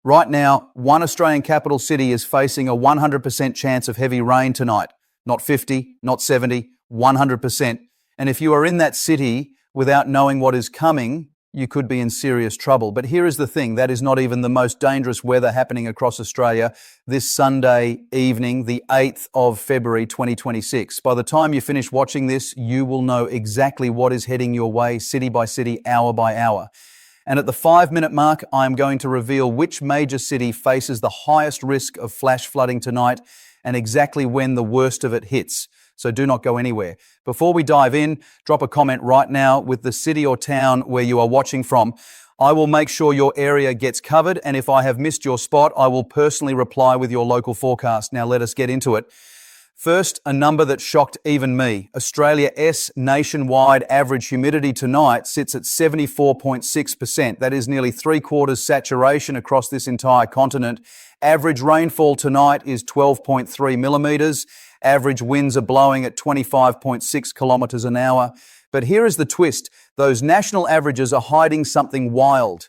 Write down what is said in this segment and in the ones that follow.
Right now, one Australian capital city is facing a 100% chance of heavy rain tonight. Not 50, not 70, 100%. And if you are in that city without knowing what is coming, you could be in serious trouble. But here is the thing, that is not even the most dangerous weather happening across Australia this Sunday evening, the 8th of February 2026. By the time you finish watching this, you will know exactly what is heading your way, city by city, hour by hour. And at the 5-minute mark, I'm going to reveal which major city faces the highest risk of flash flooding tonight and exactly when the worst of it hits. So do not go anywhere. Before we dive in, drop a comment right now with the city or town where you are watching from. I will make sure your area gets covered, and if I have missed your spot, I will personally reply with your local forecast. Now let us get into it. First, a number that shocked even me. Australia's nationwide average humidity tonight sits at 74.6%. That is nearly 3/4 saturation across this entire continent. Average rainfall tonight is 12.3 millimetres. Average winds are blowing at 25.6 kilometres an hour. But here is the twist. Those national averages are hiding something wild.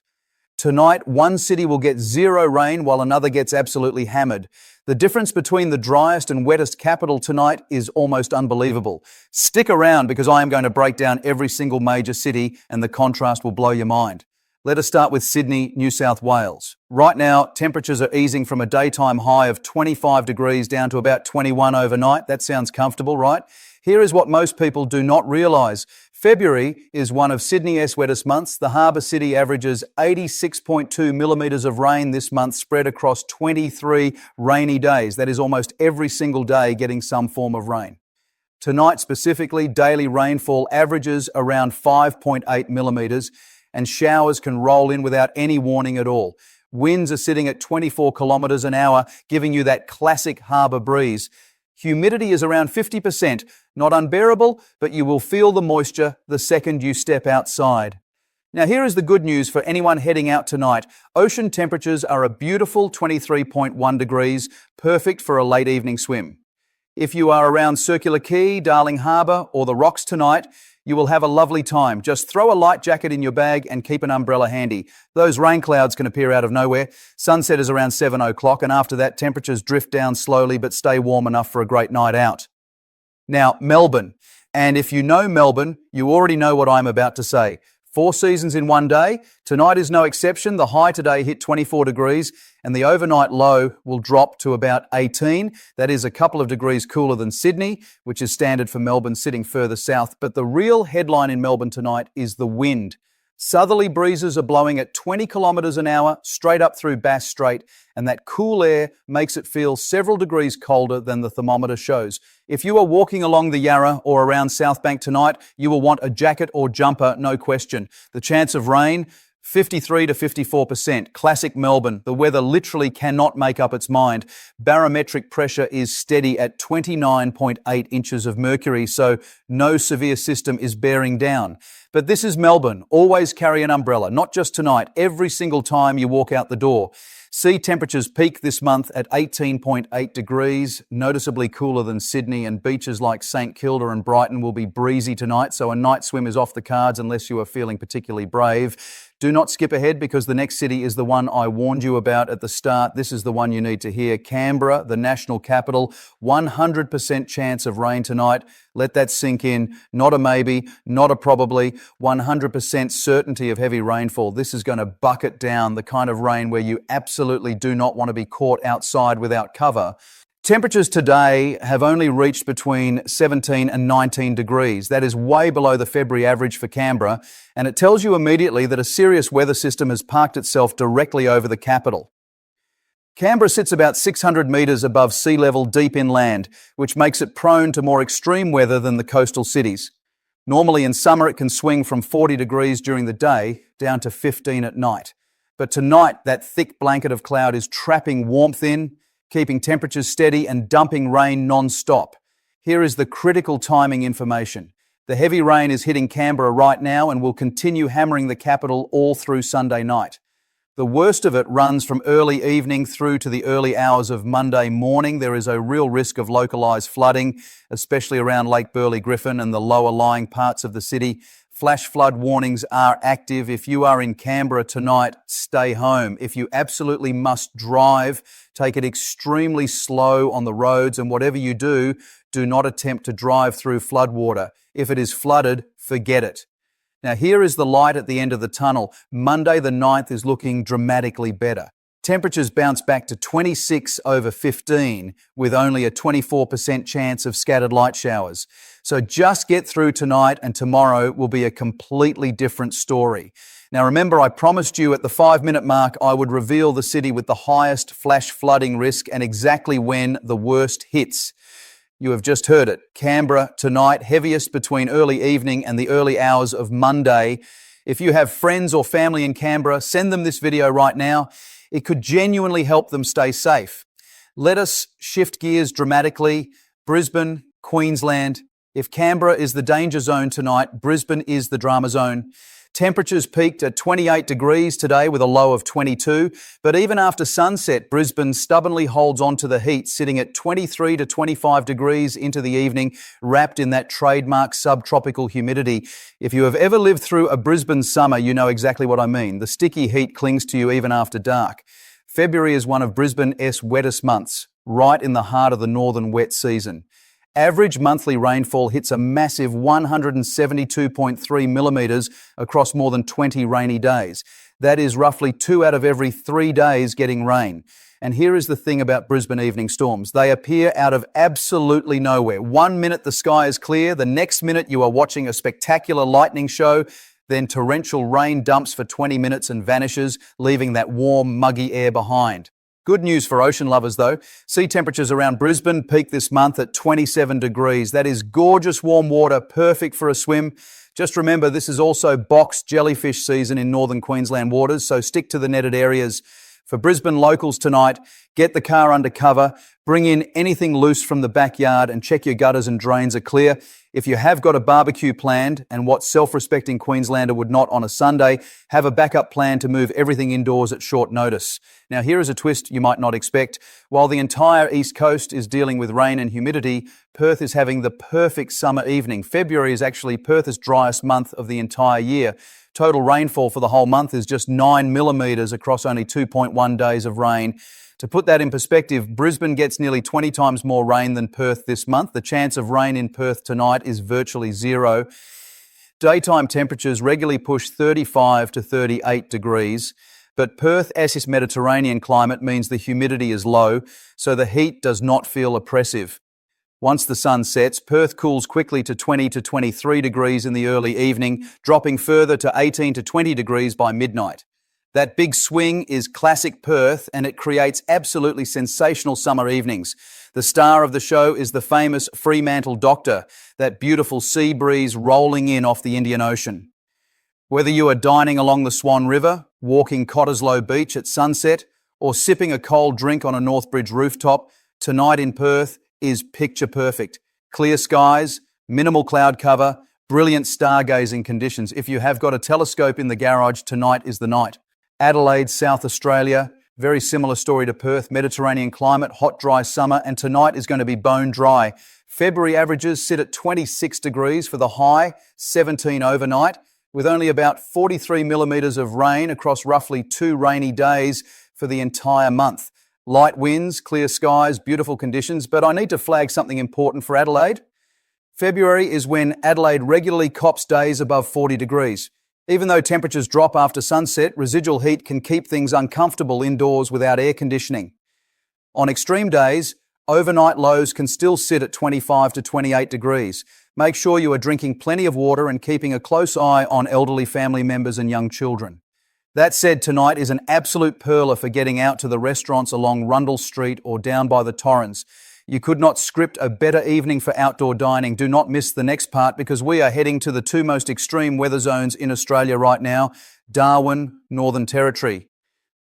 Tonight, one city will get zero rain while another gets absolutely hammered. The difference between the driest and wettest capital tonight is almost unbelievable. Stick around because I am going to break down every single major city and the contrast will blow your mind. Let us start with Sydney, New South Wales. Right now, temperatures are easing from a daytime high of 25 degrees down to about 21 overnight. That sounds comfortable, right? Here is what most people do not realise. February is one of Sydney's wettest months. The harbour city averages 86.2 millimetres of rain this month, spread across 23 rainy days. That is almost every single day getting some form of rain. Tonight specifically, daily rainfall averages around 5.8 millimetres, and showers can roll in without any warning at all. Winds are sitting at 24 kilometres an hour, giving you that classic harbour breeze. Humidity is around 50%, not unbearable, but you will feel the moisture the second you step outside. Now here is the good news for anyone heading out tonight. Ocean temperatures are a beautiful 23.1 degrees, perfect for a late evening swim. If you are around Circular Quay, Darling Harbour or the Rocks tonight, you will have a lovely time. Just throw a light jacket in your bag and keep an umbrella handy. Those rain clouds can appear out of nowhere. Sunset is around 7 o'clock, and after that, temperatures drift down slowly but stay warm enough for a great night out. Now, Melbourne. And if you know Melbourne, you already know what I'm about to say. 4 seasons in one day. Tonight is no exception. The high today hit 24 degrees and the overnight low will drop to about 18. That is a couple of degrees cooler than Sydney, which is standard for Melbourne sitting further south. But the real headline in Melbourne tonight is the wind. Southerly breezes are blowing at 20 kilometres an hour straight up through Bass Strait, and that cool air makes it feel several degrees colder than the thermometer shows. If you are walking along the Yarra or around South Bank tonight, you will want a jacket or jumper, no question. The chance of rain, 53 to 54%. Classic Melbourne. The weather literally cannot make up its mind. Barometric pressure is steady at 29.8 inches of mercury, so no severe system is bearing down. But this is Melbourne. Always carry an umbrella, not just tonight, every single time you walk out the door. Sea temperatures peak this month at 18.8 degrees, noticeably cooler than Sydney, and beaches like St Kilda and Brighton will be breezy tonight, so a night swim is off the cards unless you are feeling particularly brave. Do not skip ahead because the next city is the one I warned you about at the start. This is the one you need to hear. Canberra, the national capital, 100% chance of rain tonight. Let that sink in. Not a maybe, not a probably, 100% certainty of heavy rainfall. This is going to bucket down, the kind of rain where you absolutely do not want to be caught outside without cover. Temperatures today have only reached between 17 and 19 degrees. That is way below the February average for Canberra, and it tells you immediately that a serious weather system has parked itself directly over the capital. Canberra sits about 600 metres above sea level deep inland, which makes it prone to more extreme weather than the coastal cities. Normally in summer it can swing from 40 degrees during the day down to 15 at night. But tonight that thick blanket of cloud is trapping warmth in, keeping temperatures steady and dumping rain non-stop. Here is the critical timing information. The heavy rain is hitting Canberra right now and will continue hammering the capital all through Sunday night. The worst of it runs from early evening through to the early hours of Monday morning. There is a real risk of localised flooding, especially around Lake Burley Griffin and the lower lying parts of the city. Flash flood warnings are active. If you are in Canberra tonight, stay home. If you absolutely must drive, take it extremely slow on the roads, and whatever you do not attempt to drive through floodwater. If it is flooded, forget it. Now here is the light at the end of the tunnel. Monday the 9th is looking dramatically better. Temperatures bounce back to 26 over 15 with only a 24% chance of scattered light showers. So just get through tonight and tomorrow will be a completely different story. Now remember, I promised you at the 5-minute mark I would reveal the city with the highest flash flooding risk and exactly when the worst hits. You have just heard it. Canberra tonight, heaviest between early evening and the early hours of Monday. If you have friends or family in Canberra, send them this video right now. It could genuinely help them stay safe. Let us shift gears dramatically. Brisbane, Queensland. If Canberra is the danger zone tonight, Brisbane is the drama zone. Temperatures peaked at 28 degrees today with a low of 22, but even after sunset, Brisbane stubbornly holds on to the heat, sitting at 23 to 25 degrees into the evening, wrapped in that trademark subtropical humidity. If you have ever lived through a Brisbane summer, you know exactly what I mean. The sticky heat clings to you even after dark. February is one of Brisbane's wettest months, right in the heart of the northern wet season. Average monthly rainfall hits a massive 172.3 millimetres across more than 20 rainy days. That is roughly 2 out of every 3 days getting rain. And here is the thing about Brisbane evening storms. They appear out of absolutely nowhere. 1 minute the sky is clear, the next minute you are watching a spectacular lightning show, then torrential rain dumps for 20 minutes and vanishes, leaving that warm, muggy air behind. Good news for ocean lovers though. Sea temperatures around Brisbane peak this month at 27 degrees. That is gorgeous warm water, perfect for a swim. Just remember, this is also box jellyfish season in northern Queensland waters, so stick to the netted areas. For Brisbane locals tonight, get the car under cover, bring in anything loose from the backyard and check your gutters and drains are clear. If you have got a barbecue planned, and what self-respecting Queenslander would not on a Sunday, have a backup plan to move everything indoors at short notice. Now here is a twist you might not expect. While the entire East Coast is dealing with rain and humidity, Perth is having the perfect summer evening. February is actually Perth's driest month of the entire year. Total rainfall for the whole month is just 9 millimetres across only 2.1 days of rain. To put that in perspective, Brisbane gets nearly 20 times more rain than Perth this month. The chance of rain in Perth tonight is virtually zero. Daytime temperatures regularly push 35 to 38 degrees, but Perth's Mediterranean climate means the humidity is low, so the heat does not feel oppressive. Once the sun sets, Perth cools quickly to 20 to 23 degrees in the early evening, dropping further to 18 to 20 degrees by midnight. That big swing is classic Perth, and it creates absolutely sensational summer evenings. The star of the show is the famous Fremantle Doctor, that beautiful sea breeze rolling in off the Indian Ocean. Whether you are dining along the Swan River, walking Cottesloe Beach at sunset, or sipping a cold drink on a Northbridge rooftop, tonight in Perth is picture perfect. Clear skies, minimal cloud cover, brilliant stargazing conditions. If you have got a telescope in the garage, tonight is the night. Adelaide, South Australia, very similar story to Perth, Mediterranean climate, hot, dry summer, and tonight is going to be bone dry. February averages sit at 26 degrees for the high, 17 overnight, with only about 43 millimetres of rain across roughly 2 rainy days for the entire month. Light winds, clear skies, beautiful conditions, but I need to flag something important for Adelaide. February is when Adelaide regularly cops days above 40 degrees. Even though temperatures drop after sunset, residual heat can keep things uncomfortable indoors without air conditioning. On extreme days, overnight lows can still sit at 25 to 28 degrees. Make sure you are drinking plenty of water and keeping a close eye on elderly family members and young children. That said, tonight is an absolute perler for getting out to the restaurants along Rundle Street or down by the Torrens. You could not script a better evening for outdoor dining. Do not miss the next part because we are heading to the 2 most extreme weather zones in Australia right now, Darwin, Northern Territory.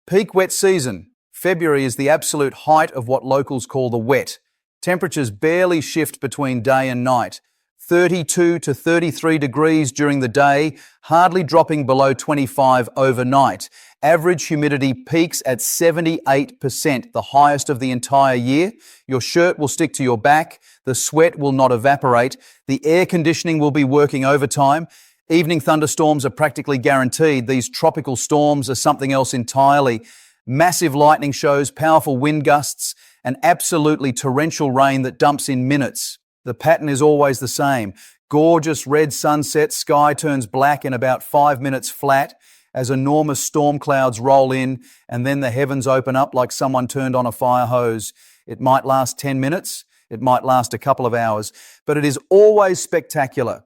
Peak wet season. February is the absolute height of what locals call the wet. Temperatures barely shift between day and night. 32 to 33 degrees during the day, hardly dropping below 25 overnight. Average humidity peaks at 78%, the highest of the entire year. Your shirt will stick to your back. The sweat will not evaporate. The air conditioning will be working overtime. Evening thunderstorms are practically guaranteed. These tropical storms are something else entirely. Massive lightning shows, powerful wind gusts, and absolutely torrential rain that dumps in minutes. The pattern is always the same. Gorgeous red sunset, sky turns black in about 5 minutes flat as enormous storm clouds roll in, and then the heavens open up like someone turned on a fire hose. It might last 10 minutes, it might last a couple of hours, but it is always spectacular.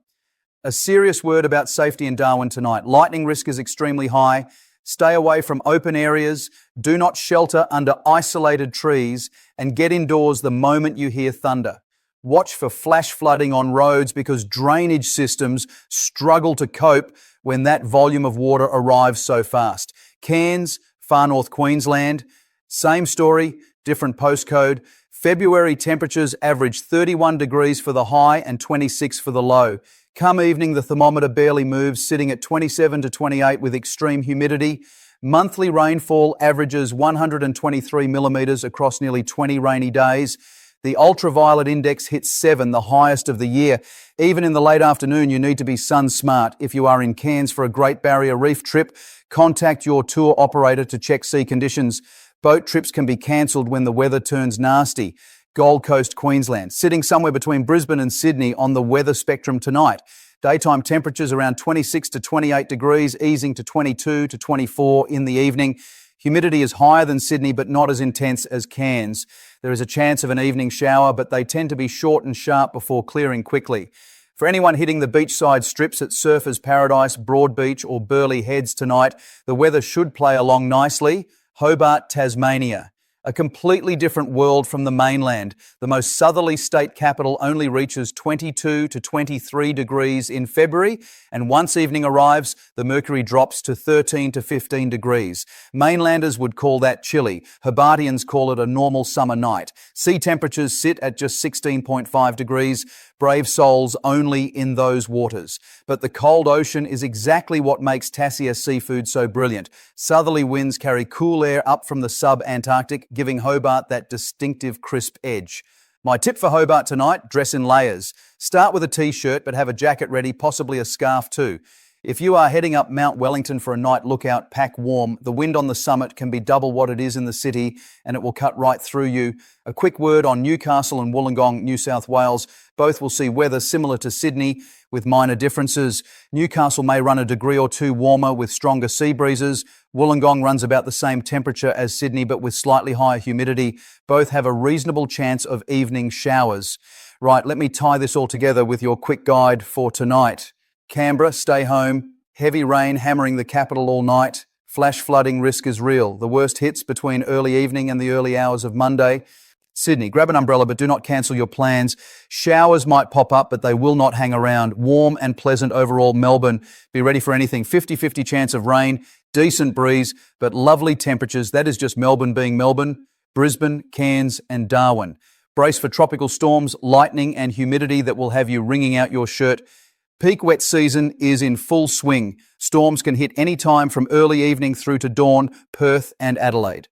A serious word about safety in Darwin tonight. Lightning risk is extremely high. Stay away from open areas. Do not shelter under isolated trees, and get indoors the moment you hear thunder. Watch for flash flooding on roads because drainage systems struggle to cope when that volume of water arrives so fast. Cairns, far north Queensland, same story, different postcode. February temperatures average 31 degrees for the high and 26 for the low. Come evening, the thermometer barely moves, sitting at 27 to 28 with extreme humidity. Monthly rainfall averages 123 millimetres across nearly 20 rainy days. The ultraviolet index hits 7, the highest of the year. Even in the late afternoon, you need to be sun smart. If you are in Cairns for a Great Barrier Reef trip, contact your tour operator to check sea conditions. Boat trips can be cancelled when the weather turns nasty. Gold Coast, Queensland, sitting somewhere between Brisbane and Sydney on the weather spectrum tonight. Daytime temperatures around 26 to 28 degrees, easing to 22 to 24 in the evening. Humidity is higher than Sydney, but not as intense as Cairns. There is a chance of an evening shower, but they tend to be short and sharp before clearing quickly. For anyone hitting the beachside strips at Surfers Paradise, Broadbeach or Burleigh Heads tonight, the weather should play along nicely. Hobart, Tasmania. A completely different world from the mainland. The most southerly state capital only reaches 22 to 23 degrees in February, and once evening arrives, the mercury drops to 13 to 15 degrees. Mainlanders would call that chilly. Hobartians call it a normal summer night. Sea temperatures sit at just 16.5 degrees. Brave souls only in those waters. But the cold ocean is exactly what makes Tassia seafood so brilliant. Southerly winds carry cool air up from the sub-Antarctic, giving Hobart that distinctive crisp edge. My tip for Hobart tonight, dress in layers. Start with a t-shirt, but have a jacket ready, possibly a scarf too. If you are heading up Mount Wellington for a night lookout, pack warm. The wind on the summit can be double what it is in the city, and it will cut right through you. A quick word on Newcastle and Wollongong, New South Wales. Both will see weather similar to Sydney, with minor differences. Newcastle may run a degree or two warmer with stronger sea breezes. Wollongong runs about the same temperature as Sydney, but with slightly higher humidity. Both have a reasonable chance of evening showers. Right, let me tie this all together with your quick guide for tonight. Canberra, stay home. Heavy rain hammering the capital all night. Flash flooding risk is real. The worst hits between early evening and the early hours of Monday. Sydney, grab an umbrella, but do not cancel your plans. Showers might pop up, but they will not hang around. Warm and pleasant overall. Melbourne, be ready for anything. 50-50 chance of rain, decent breeze, but lovely temperatures. That is just Melbourne being Melbourne. Brisbane, Cairns and Darwin. Brace for tropical storms, lightning and humidity that will have you wringing out your shirt. Peak wet season is in full swing. Storms can hit any time from early evening through to dawn, Perth and Adelaide.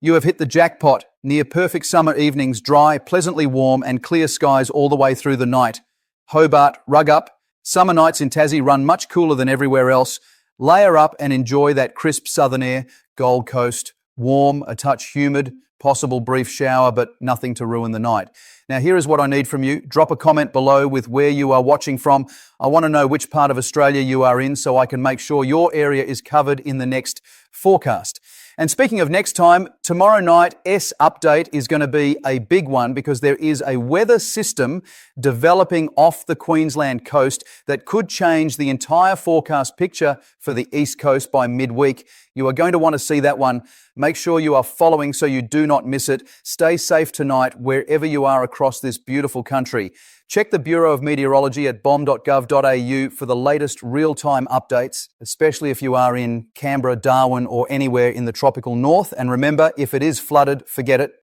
You have hit the jackpot. Near perfect summer evenings, dry, pleasantly warm and clear skies all the way through the night. Hobart, rug up. Summer nights in Tassie run much cooler than everywhere else. Layer up and enjoy that crisp southern air. Gold Coast, warm, a touch humid, possible brief shower, but nothing to ruin the night. Now, here is what I need from you. Drop a comment below with where you are watching from. I want to know which part of Australia you are in so I can make sure your area is covered in the next forecast. And speaking of next time, tomorrow night, S update is going to be a big one because there is a weather system developing off the Queensland coast that could change the entire forecast picture for the East Coast by midweek. You are going to want to see that one. Make sure you are following so you do not miss it. Stay safe tonight wherever you are across this beautiful country. Check the Bureau of Meteorology at bom.gov.au for the latest real-time updates, especially if you are in Canberra, Darwin or anywhere in the tropical north. And remember, if it is flooded, forget it.